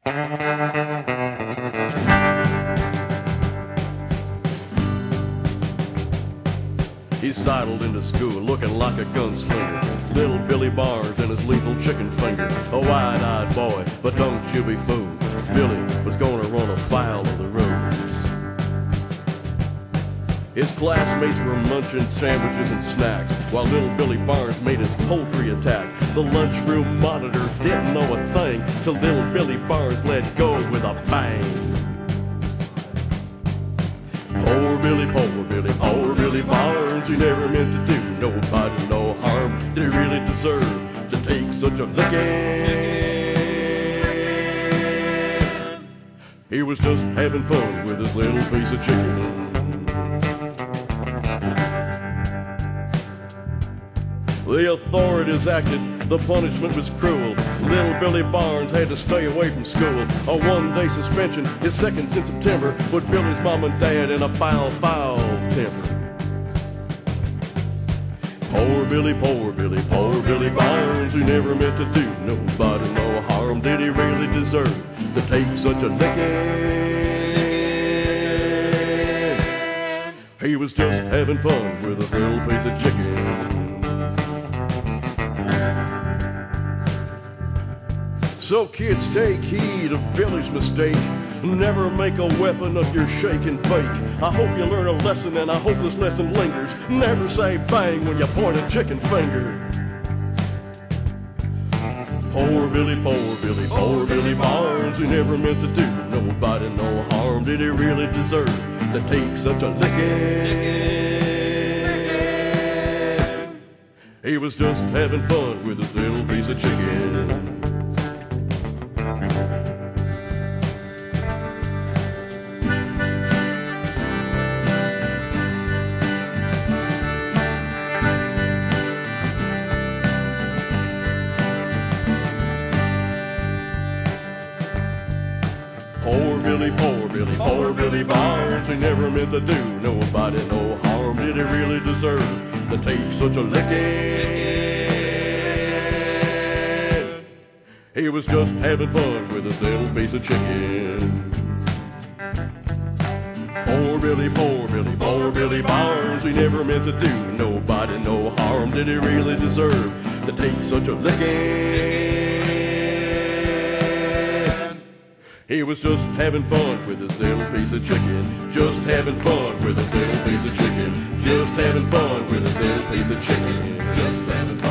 He sidled into school looking like a gunslinger. Little Billy Barnes and his lethal chicken finger. A wide-eyed boy, but don't you be fooled. Billy was gonna run afoul of the rules. His classmates were munching sandwiches and snacks while little Billy Barnes made his poultry attack. The lunchroom monitor didn't know a thing till little Billy Barnes let go with a bang. Poor Billy Barnes, he never meant to do nobody no harm. Did he really deserve to take such a licking? He was just having fun with his little piece of chicken. The authorities acted, the punishment was cruel. Little Billy Barnes had to stay away from school. A one-day suspension, his second since September, put Billy's mom and dad in a foul temper. Poor Billy Barnes, he never meant to do nobody no harm. Did he really deserve to take such a licking? He was just having fun with his little piece of chicken. So kids, take heed of Billy's mistake. Never make a weapon of your shake and fake. I hope you learn a lesson and I hope this lesson lingers. Never say bang when you point a chicken finger. Poor Billy Barnes, he never meant to do nobody no harm. Did he really deserve to take such a licking? He was just having fun with his little piece of chicken. Poor Billy Barnes, he never meant to do nobody no harm. Did he really deserve to take such a licking? He was just having fun with his little piece of chicken. Poor Billy Barnes, he never meant to do nobody no harm. Did he really deserve to take such a licking? He was just having fun with his little piece of chicken. Just having fun with his little piece of chicken. Just having fun with his little piece of chicken. Just having fun.